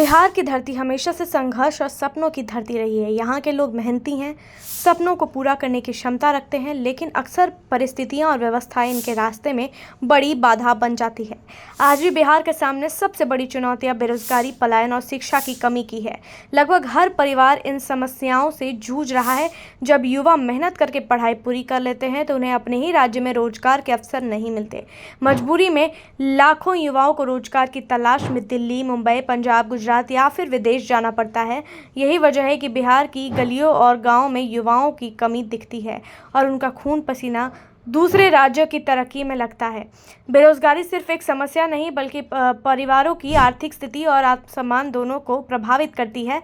बिहार की धरती हमेशा से संघर्ष और सपनों की धरती रही है। यहाँ के लोग मेहनती हैं, सपनों को पूरा करने की क्षमता रखते हैं, लेकिन अक्सर परिस्थितियाँ और व्यवस्थाएं इनके रास्ते में बड़ी बाधा बन जाती है। आज भी बिहार के सामने सबसे बड़ी चुनौतियाँ बेरोजगारी, पलायन और शिक्षा की कमी की है। लगभग हर परिवार इन समस्याओं से जूझ रहा है। जब युवा मेहनत करके पढ़ाई पूरी कर लेते हैं तो उन्हें अपने ही राज्य में रोजगार के अवसर नहीं मिलते। मजबूरी में लाखों युवाओं को रोजगार की तलाश में दिल्ली, मुंबई, पंजाब, गुजरात या फिर विदेश जाना पड़ता है। यही वजह है कि बिहार की गलियों और गांवों में युवाओं की कमी दिखती है और उनका खून पसीना दूसरे राज्यों की तरक्की में लगता है। बेरोजगारी सिर्फ एक समस्या नहीं बल्कि परिवारों की आर्थिक स्थिति और आत्मसम्मान दोनों को प्रभावित करती है।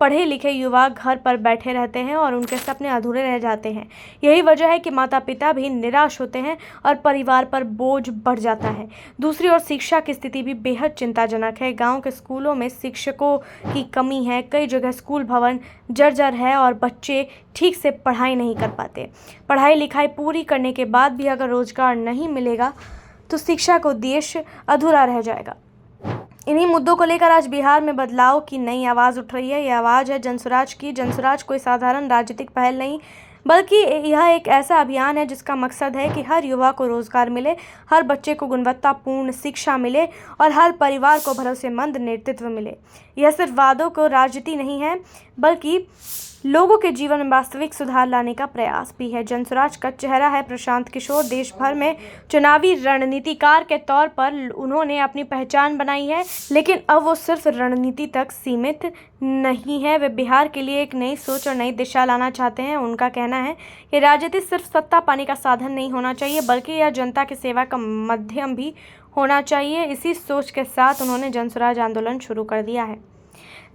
पढ़े लिखे युवा घर पर बैठे रहते हैं और उनके सपने अधूरे रह जाते हैं। यही वजह है कि माता पिता भी निराश होते हैं और परिवार पर बोझ बढ़ जाता है। दूसरी ओर शिक्षा की स्थिति भी बेहद चिंताजनक है। गांव के स्कूलों में शिक्षकों की कमी है। कई जगह स्कूल भवन जर्जर है और बच्चे ठीक से पढ़ाई नहीं कर पाते। पढ़ाई लिखाई पूरी करने के बाद भी अगर रोजगार नहीं मिलेगा तो शिक्षा का उद्देश्य अधूरा रह जाएगा। इन्हीं मुद्दों को लेकर आज बिहार में बदलाव की नई आवाज़ उठ रही है। यह आवाज़ है जनसुराज की। जनसुराज कोई साधारण राजनीतिक पहल नहीं बल्कि यह एक ऐसा अभियान है जिसका मकसद है कि हर युवा को रोजगार मिले, हर बच्चे को गुणवत्तापूर्ण शिक्षा मिले और हर परिवार को भरोसेमंद नेतृत्व मिले। यह सिर्फ वादों को राजनीति नहीं है बल्कि लोगों के जीवन में वास्तविक सुधार लाने का प्रयास भी है। जनसुराज का चेहरा है प्रशांत किशोर। देश भर में चुनावी रणनीतिकार के तौर पर उन्होंने अपनी पहचान बनाई है, लेकिन अब वो सिर्फ रणनीति तक सीमित नहीं है। वे बिहार के लिए एक नई सोच और नई दिशा लाना चाहते हैं। उनका कहना है कि राजनीति सिर्फ सत्ता पाने का साधन नहीं होना चाहिए बल्कि यह जनता की सेवा का माध्यम भी होना चाहिए। इसी सोच के साथ उन्होंने जनसुराज आंदोलन शुरू कर दिया है।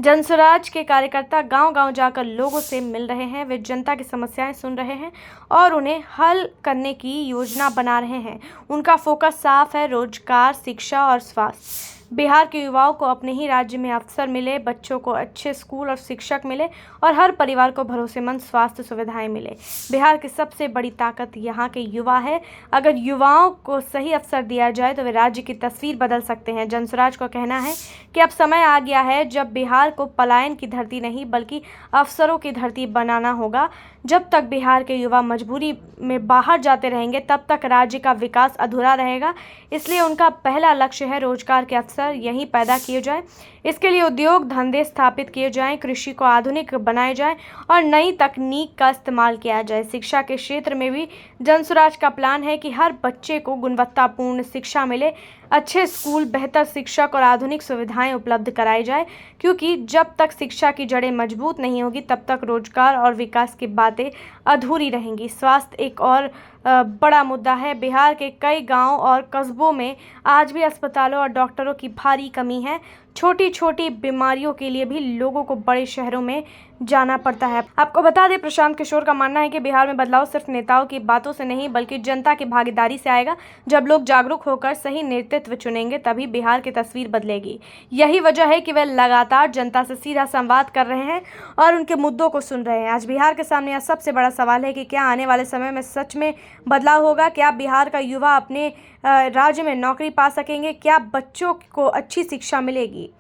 जनसुराज के कार्यकर्ता गांव-गांव जाकर लोगों से मिल रहे हैं। वे जनता की समस्याएं सुन रहे हैं और उन्हें हल करने की योजना बना रहे हैं। उनका फोकस साफ है, रोजगार, शिक्षा और स्वास्थ्य। बिहार के युवाओं को अपने ही राज्य में अवसर मिले, बच्चों को अच्छे स्कूल और शिक्षक मिले और हर परिवार को भरोसेमंद स्वास्थ्य सुविधाएं मिले। बिहार की सबसे बड़ी ताकत यहाँ के युवा है। अगर युवाओं को सही अवसर दिया जाए तो वे राज्य की तस्वीर बदल सकते हैं। जनसुराज को कहना है कि अब समय आ गया है जब बिहार को पलायन की धरती नहीं बल्कि अवसरों की धरती बनाना होगा। जब तक बिहार के युवा मजबूरी में बाहर जाते रहेंगे तब तक राज्य का विकास अधूरा रहेगा। इसलिए उनका पहला लक्ष्य है रोजगार के अवसर यहीं पैदा किए जाएं। इसके लिए उद्योग धंधे स्थापित किए जाएं, कृषि को आधुनिक बनाए जाएं और नई तकनीक का इस्तेमाल किया जाए। शिक्षा के क्षेत्र में भी जनसुराज का प्लान है कि हर बच्चे को गुणवत्तापूर्ण शिक्षा मिले, अच्छे स्कूल, बेहतर शिक्षक और आधुनिक सुविधाएं उपलब्ध कराई जाए, क्योंकि जब तक शिक्षा की जड़ें मजबूत नहीं होगी तब तक रोजगार और विकास की बातें अधूरी रहेंगी। स्वास्थ्य एक और बड़ा मुद्दा है। बिहार के कई गांव और कस्बों में आज भी अस्पतालों और डॉक्टरों की भारी कमी है। छोटी छोटी बीमारियों के लिए भी लोगों को बड़े शहरों में जाना पड़ता है। आपको बता दें, प्रशांत किशोर का मानना है कि बिहार में बदलाव सिर्फ नेताओं की बातों से नहीं बल्कि जनता की भागीदारी से आएगा। जब लोग जागरूक होकर सही नेतृत्व चुनेंगे तभी बिहार की तस्वीर बदलेगी। यही वजह है कि वे लगातार जनता से सीधा संवाद कर रहे हैं और उनके मुद्दों को सुन रहे हैं। आज बिहार के सामने यह सबसे बड़ा सवाल है कि क्या आने वाले समय में सच में बदलाव होगा? क्या बिहार का युवा अपने राज्य में नौकरी पा सकेंगे? क्या बच्चों को अच्छी शिक्षा मिलेगी?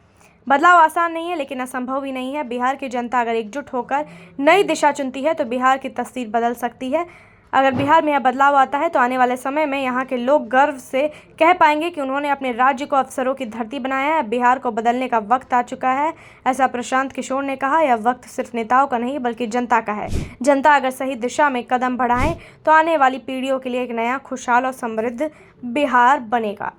बदलाव आसान नहीं है लेकिन असंभव भी नहीं है। बिहार की जनता अगर एकजुट होकर नई दिशा चुनती है तो बिहार की तस्वीर बदल सकती है। अगर बिहार में यह बदलाव आता है तो आने वाले समय में यहाँ के लोग गर्व से कह पाएंगे कि उन्होंने अपने राज्य को अवसरों की धरती बनाया है। बिहार को बदलने का वक्त आ चुका है, ऐसा प्रशांत किशोर ने कहा। यह वक्त सिर्फ नेताओं का नहीं बल्कि जनता का है। जनता अगर सही दिशा में कदम बढ़ाए तो आने वाली पीढ़ियों के लिए एक नया, खुशहाल और समृद्ध बिहार बनेगा।